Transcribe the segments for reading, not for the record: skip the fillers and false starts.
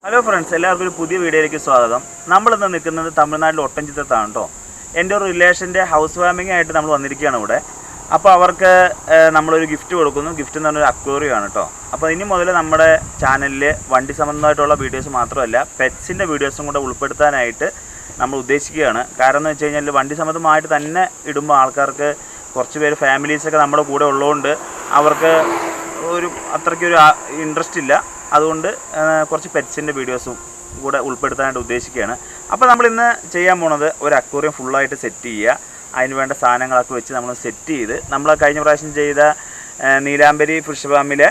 Hello friends, എല്ലാവർക്കും ഒരു പുതിയ വീഡിയോയിലേക്ക് സ്വാഗതം. നമ്മളിന്ന് നിൽക്കുന്നത് തമിഴ്നാട്ടിൽ ഒട്ടൻചിത്രത്താണ് കേട്ടോ. എൻ്റെ ഒരു റിലേഷൻ്റെ ഹൗസ് വാമിംഗ് ആയിട്ട് നമ്മൾ വന്നിരിക്കുകയാണ് ഇവിടെ. അപ്പോൾ അവർക്ക് നമ്മളൊരു ഗിഫ്റ്റ് കൊടുക്കുന്നു. ഗിഫ്റ്റ് എന്ന് പറഞ്ഞൊരു അക്വേറിയമാണ് കേട്ടോ. അപ്പോൾ ഇനി മുതൽ നമ്മുടെ ചാനലിൽ വണ്ടി സംബന്ധമായിട്ടുള്ള വീഡിയോസ് മാത്രമല്ല, പെറ്റ്സിൻ്റെ വീഡിയോസും കൂടെ ഉൾപ്പെടുത്താനായിട്ട് നമ്മൾ ഉദ്ദേശിക്കുകയാണ്. കാരണം എന്ന് വെച്ച് കഴിഞ്ഞാൽ വണ്ടി സംബന്ധമായിട്ട് തന്നെ ഇടുമ്പോൾ ആൾക്കാർക്ക് കുറച്ച് പേര് ഫാമിലീസൊക്കെ നമ്മുടെ കൂടെ ഉള്ളതുകൊണ്ട് അവർക്ക് അത്രയ്ക്കൊരു ഇൻട്രസ്റ്റ് ഇല്ല. അതുകൊണ്ട് കുറച്ച് പെറ്റ്സിൻ്റെ വീഡിയോസും കൂടെ ഉൾപ്പെടുത്താനായിട്ട് ഉദ്ദേശിക്കുകയാണ്. അപ്പോൾ നമ്മളിന്ന് ചെയ്യാൻ പോണത് ഒരു അക്വേറിയം ഫുള്ളായിട്ട് സെറ്റ് ചെയ്യുക. അതിന് വേണ്ട സാധനങ്ങളൊക്കെ വെച്ച് നമ്മൾ സെറ്റ് ചെയ്ത് നമ്മൾ കഴിഞ്ഞ പ്രാവശ്യം ചെയ്ത നീലാംബരി ഫിഷ് ഫാമിലെ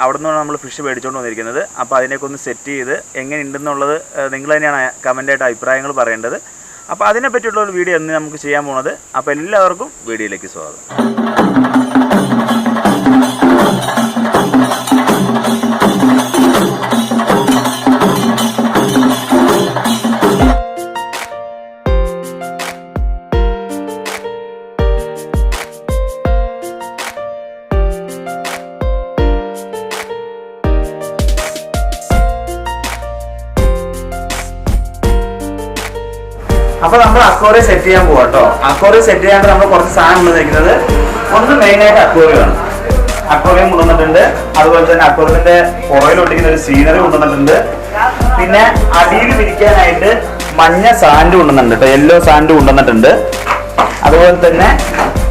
അവിടെ നിന്നാണ് നമ്മൾ ഫിഷ് മേടിച്ചുകൊണ്ട് വന്നിരിക്കുന്നത്. അപ്പോൾ അതിനൊക്കെ ഒന്ന് സെറ്റ് ചെയ്ത് എങ്ങനെ ഉണ്ടെന്നുള്ളത് നിങ്ങൾ തന്നെയാണ് കമൻ്റായിട്ട് അഭിപ്രായങ്ങൾ പറയേണ്ടത്. അപ്പോൾ അതിനെ പറ്റിയിട്ടുള്ളൊരു വീഡിയോ എന്ന് നമുക്ക് ചെയ്യാൻ പോണത്. അപ്പോൾ എല്ലാവർക്കും വീഡിയോയിലേക്ക് സ്വാഗതം. അപ്പോൾ നമ്മൾ അക്വേറിയം സെറ്റ് ചെയ്യാൻ പോകാം കേട്ടോ. അക്വേറിയം സെറ്റ് ചെയ്യാണ്ട് നമ്മൾ കുറച്ച് സാധനം കൊണ്ടുവന്നിരിക്കുന്നത്. ഒന്ന് മെയിനായിട്ട് അക്വേറിയമാണ്. അക്വേറിയം കൊണ്ടുവന്നിട്ടുണ്ട്. അതുപോലെ തന്നെ അക്വേറിയത്തിന്റെ പുറകിൽ ഒട്ടിക്കുന്ന ഒരു സീനറി കൊണ്ടുവന്നിട്ടുണ്ട്. പിന്നെ അടിയിൽ വിരിക്കാനായിട്ട് മഞ്ഞ സാൻഡ് കൊണ്ടുവന്നിട്ടുണ്ട് കേട്ടോ. യെല്ലോ സാൻഡ് കൊണ്ടുവന്നിട്ടുണ്ട്. അതുപോലെ തന്നെ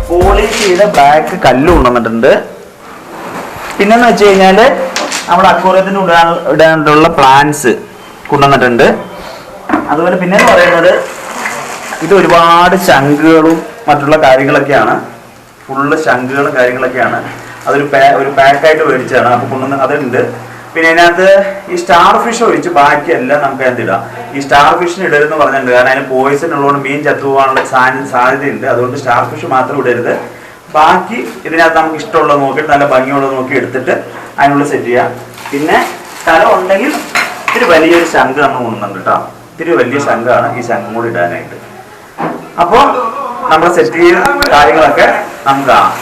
പോളിഷ് ചെയ്ത ബ്ലാക്ക് കല്ല് കൊണ്ടുവന്നിട്ടുണ്ട്. പിന്നെന്ന് വെച്ച് കഴിഞ്ഞാൽ നമ്മൾ അക്വേറിയത്തിന് ഇടാനുള്ള പ്ലാന്റ്സ് കൊണ്ടുവന്നിട്ടുണ്ട്. അതുപോലെ പിന്നെന്ന് പറയുന്നത് ഇത് ഒരുപാട് ശംഖുകളും മറ്റുള്ള കാര്യങ്ങളൊക്കെയാണ്. ഫുള്ള് ശംഖുകളും കാര്യങ്ങളൊക്കെയാണ്. അതൊരു പാക്കായിട്ട് മേടിച്ചതാണ്. അപ്പോൾ കൊണ്ടുവന്ന് അതുണ്ട്. പിന്നെ അതിനകത്ത് ഈ സ്റ്റാർ ഫിഷ് ഒഴിച്ച് ബാക്കിയെല്ലാം നമുക്ക് അതിനകത്ത് ഇടാം. ഈ സ്റ്റാർ ഫിഷിന് ഇടരുതെന്ന് പറഞ്ഞിട്ടുണ്ട്. കാരണം അതിന് പോയിസൺ ഉള്ളതുകൊണ്ട് മീൻ ചത്തുപോകാനുള്ള സാധ്യതയുണ്ട്. അതുകൊണ്ട് സ്റ്റാർ ഫിഷ് മാത്രം ഇടരുത്. ബാക്കി ഇതിനകത്ത് നമുക്ക് ഇഷ്ടമുള്ളത് നോക്കിയിട്ട് നല്ല ഭംഗിയുള്ളത് നോക്കി എടുത്തിട്ട് അതിനുള്ളിൽ സെറ്റ് ചെയ്യാം. പിന്നെ സ്ഥലം ഉണ്ടെങ്കിൽ ഇത്തിരി വലിയൊരു ശംഖ് നമ്മൾ കൊണ്ടുവന്നുണ്ട് കേട്ടോ. ഇത്തിരി വലിയ ശംഖാണ്. ഈ ശംഖും കൂടി ഇടാനായിട്ട്. അപ്പോൾ നമ്മൾ സെറ്റ് ചെയ്ത കാര്യങ്ങളൊക്കെ നമുക്ക് കാണാം.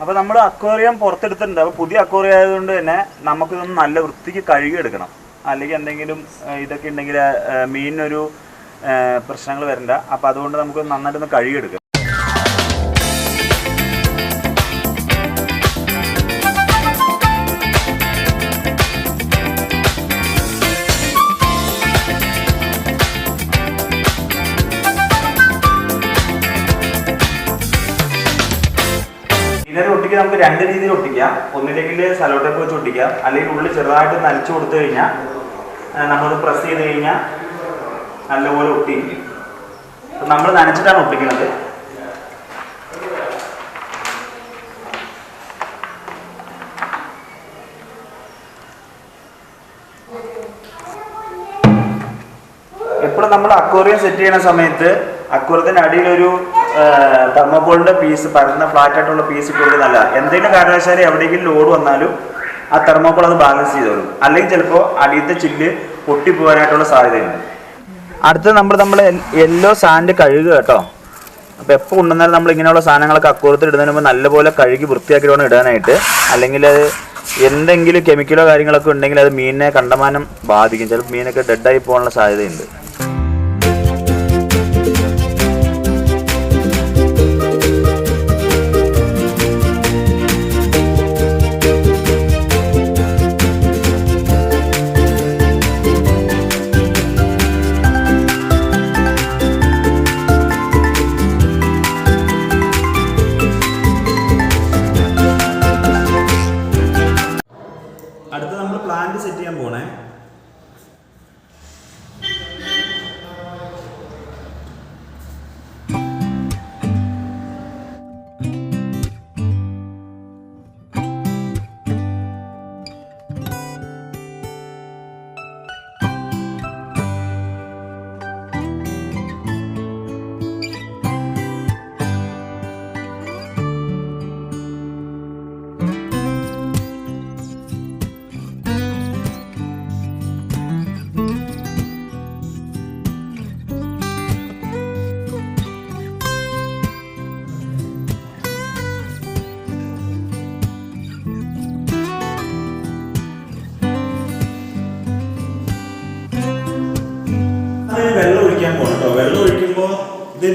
അപ്പോൾ നമ്മൾ അക്വേറിയം പുറത്തെടുത്തിട്ടുണ്ട്. അപ്പോൾ പുതിയ അക്വേറിയം ആയതുകൊണ്ട് തന്നെ നമുക്കിതൊന്ന് നല്ല വൃത്തിക്ക് കഴുകിയെടുക്കണം. അല്ലെങ്കിൽ എന്തെങ്കിലും ഇതൊക്കെ ഉണ്ടെങ്കിൽ മീനിനൊരു പ്രശ്നങ്ങൾ വരണ്ട. അപ്പോൾ അതുകൊണ്ട് നമുക്ക് നന്നായിട്ടൊന്ന് കഴുകിയെടുക്കാം. ഇതിനെ ഒട്ടിക്കാൻ നമുക്ക് രണ്ട് രീതിയിൽ ഒട്ടിക്കാം. ഒന്നില്ലെങ്കിൽ സലോട്ടേപ്പ് വെച്ച് ഒട്ടിക്കാം. അല്ലെങ്കിൽ ഉള്ളിൽ ചെറുതായിട്ട് നനച്ചു കൊടുത്തു കഴിഞ്ഞാൽ നമ്മളത് പ്രസ് ചെയ്ത് കഴിഞ്ഞാൽ നല്ലപോലെ ഒട്ടിയിരിക്കും. അപ്പം നമ്മൾ നനച്ചിട്ടാണ് ഒട്ടിക്കുന്നത്. എപ്പോഴും നമ്മൾ അക്വേറിയം സെറ്റ് ചെയ്യുന്ന സമയത്ത് അക്വേറിയത്തിൻ്റെ അടിയിലൊരു തെർമോകോളിൻ്റെ പീസ് പരന്ന ഫ്ലാറ്റായിട്ടുള്ള പീസ് ഇട്ടുകൊണ്ട് നല്ല എന്തെങ്കിലും കാരണവശാലും എവിടെയെങ്കിലും ലോഡ് വന്നാലും ആ തെർമോകോൾ അത് ബാലൻസ് ചെയ്തോളും. അല്ലെങ്കിൽ ചിലപ്പോൾ അടിയത്തെ ചില്ല് പൊട്ടിപ്പോകാനായിട്ടുള്ള സാധ്യതയുണ്ട്. അടുത്ത് നമ്മൾ യെല്ലോ സാൻഡ് കഴുകുക കേട്ടോ. അപ്പോൾ എപ്പോൾ കൊണ്ടുവന്നാലും നമ്മൾ ഇങ്ങനെയുള്ള സാധനങ്ങളൊക്കെ അക്വേറിയത്തിൽ ഇടുന്നതിന് മുമ്പ് നല്ലപോലെ കഴുകി വൃത്തിയാക്കി വേണം ഇടാനായിട്ട്. അല്ലെങ്കിൽ അത് എന്തെങ്കിലും കെമിക്കലോ കാര്യങ്ങളൊക്കെ ഉണ്ടെങ്കിൽ അത് മീനിനെ കണ്ടമാനം ബാധിക്കും. ചിലപ്പോൾ മീനൊക്കെ ഡെഡായി പോകാനുള്ള സാധ്യതയുണ്ട്. അടുത്ത നമ്മൾ പ്ലാന്റ് സെറ്റ് ചെയ്യാൻ പോണേ.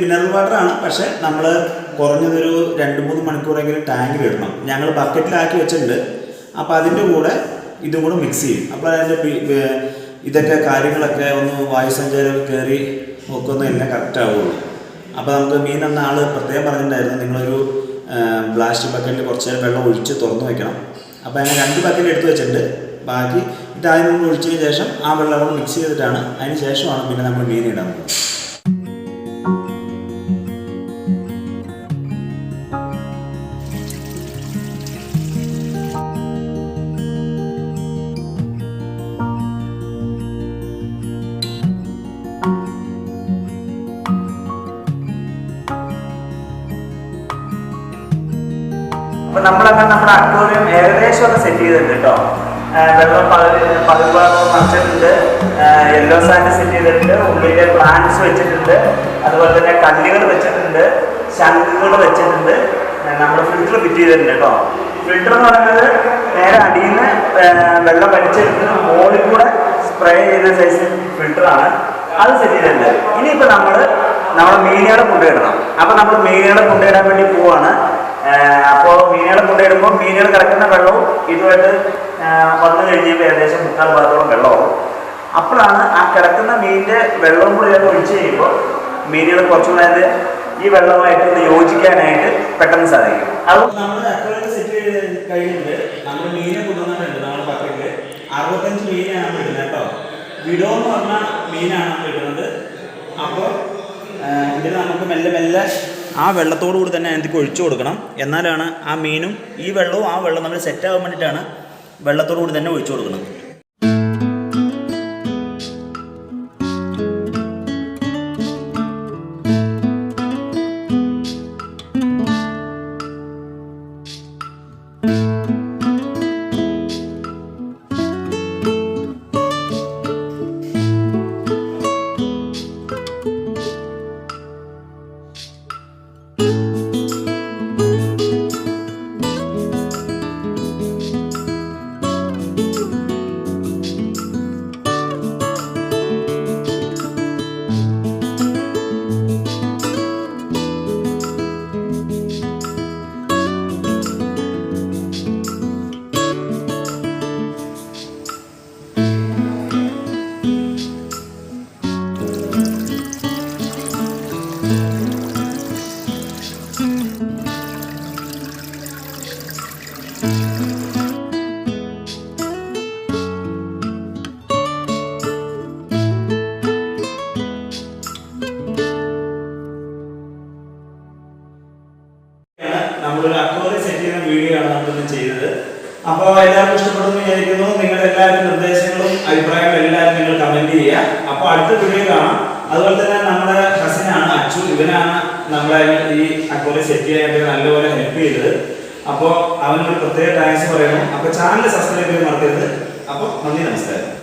മിനറൽ വാട്ടറാണ്, പക്ഷേ നമ്മൾ കുറഞ്ഞതൊരു 2-3 മണിക്കൂറെങ്കിലും ടാങ്കിലിടണം. ഞങ്ങൾ ബക്കറ്റിലാക്കി വെച്ചിട്ടുണ്ട്. അപ്പോൾ അതിൻ്റെ കൂടെ ഇതും കൂടെ മിക്സ് ചെയ്യും. അപ്പോൾ അതിൻ്റെ ഇതൊക്കെ കാര്യങ്ങളൊക്കെ ഒന്ന് വായുസഞ്ചാരം കയറി നോക്കുന്ന എല്ലാം കറക്റ്റ് ആവുള്ളൂ. അപ്പോൾ നമുക്ക് മീൻ എന്ന ആൾ പ്രത്യേകം പറഞ്ഞിട്ടുണ്ടായിരുന്നു, നിങ്ങളൊരു പ്ലാസ്റ്റിക് ബക്കറ്റിൽ കുറച്ച് നേരം വെള്ളം ഒഴിച്ച് തുറന്നു വയ്ക്കണം. അപ്പോൾ അങ്ങനെ 2 ബക്കറ്റ് എടുത്ത് വെച്ചിട്ടുണ്ട്. ബാക്കി ഇതാദ്യം നമ്മൾ ഒഴിച്ചതിന് ശേഷം ആ വെള്ളം കൂടെ മിക്സ് ചെയ്തിട്ടാണ് അതിന് ശേഷമാണ് പിന്നെ നമ്മൾ മീൻ ഇടാൻ പോകുന്നത്. അപ്പോൾ നമ്മളങ്ങനെ നമ്മുടെ അക്വേറിയം ഏകദേശം ഒന്ന് സെറ്റ് ചെയ്തിട്ടുണ്ട് കേട്ടോ. വെള്ളം പതിഭാഗം നിറച്ചിട്ടുണ്ട്, യെല്ലോ സാൻഡ് സെറ്റ് ചെയ്തിട്ടുണ്ട്, ഉള്ളിലെ പ്ലാന്റ്സ് വെച്ചിട്ടുണ്ട്, അതുപോലെ തന്നെ കല്ലുകൾ വെച്ചിട്ടുണ്ട്, ശംഖുകൾ വെച്ചിട്ടുണ്ട്, നമ്മുടെ ഫിൽറ്റർ ഫിറ്റ് ചെയ്തിട്ടുണ്ട് കേട്ടോ. ഫിൽറ്റർ എന്ന് പറയുന്നത് നേരെ അടിയിൽ നിന്ന് വെള്ളം വലിച്ചെടുത്ത് മുകളിൽ കൂടെ സ്പ്രേ ചെയ്യുന്ന സൈസ് ഫിൽറ്ററാണ്, അത് സെറ്റ് ചെയ്തിട്ടുണ്ട്. ഇനിയിപ്പോൾ നമ്മുടെ മീനുകളെ കൊണ്ടുപോയിടണം. അപ്പോൾ നമ്മൾ മീനുകളെ കൊണ്ടുപോയിടാൻ വേണ്ടി പോവാണ്. അപ്പോൾ മീനുകളെ കൊണ്ടുപോയിടുമ്പോൾ മീനുകൾ കിടക്കുന്ന വെള്ളവും ഇതുമായിട്ട് വന്നു കഴിഞ്ഞപ്പോൾ ഏകദേശം 3/4 ഭാഗത്തോളം വെള്ളമാവും. അപ്പോഴാണ് ആ കിടക്കുന്ന മീനിൻ്റെ വെള്ളവും കൂടി ഇതിൽ ഒഴിച്ച് കഴിയുമ്പോൾ മീനുകൾ കുറച്ചുകൂടെ ഈ വെള്ളവുമായിട്ട് ഒന്ന് യോജിക്കാനായിട്ട് പെട്ടെന്ന് സാധിക്കും. അത് നമ്മൾ അക്വേറിയം സെറ്റ് ചെയ്ത് കഴിഞ്ഞിട്ട് നമ്മൾ മീനെ കൊണ്ടുവന്നിട്ടുണ്ട്. നമ്മുടെ പക്കത്തിൽ 65 മീനാണ് നമ്മൾ ഇടുന്നത് കേട്ടോ. വിഡോ എന്ന് പറഞ്ഞ മീനാണ് നമ്മൾ ഇടുന്നത്. അപ്പോൾ ഇതിൽ നമുക്ക് മെല്ലെ മെല്ലെ ആ വെള്ളത്തോടു കൂടി തന്നെ അതിലേക്ക് ഒഴിച്ചു കൊടുക്കണം. എന്നാലാണ് ആ മീനും ഈ വെള്ളവും ആ വെള്ളം നമ്മൾ സെറ്റ് ആകാൻ വേണ്ടിയിട്ടാണ് വെള്ളത്തോടു കൂടി തന്നെ ഒഴിച്ചു കൊടുക്കണം. നമ്മളൊരു അക്വേറിയം സെറ്റ് ചെയ്യുന്ന വീഡിയോ ആണ് നമ്മളിന്ന് ചെയ്തത്. അപ്പോൾ എല്ലാവർക്കും ഇഷ്ടപ്പെടുന്നു വിചാരിക്കുന്നു. നിങ്ങളുടെ എല്ലാവരും നിർദ്ദേശങ്ങളും അഭിപ്രായങ്ങളും എല്ലാവരും നിങ്ങൾ കമന്റ് ചെയ്യുക. അപ്പോൾ അടുത്ത വീഡിയോ കാണാം. അതുപോലെ തന്നെ നമ്മുടെ കസിനാണ് അച്ചു, ഇവനാണ് നമ്മളെ ഈ അക്വേറിയം സെറ്റ് ചെയ്യാനായിട്ട് നല്ലപോലെ ഹെൽപ്പ് ചെയ്തത്. അപ്പോൾ അവനൊരു പ്രത്യേക താങ്ക്സ് പറയണം. അപ്പോൾ ചാനൽ സബ്സ്ക്രൈബ് ചെയ്യാൻ മറക്കരുത്. അപ്പോൾ നന്ദി, നമസ്കാരം.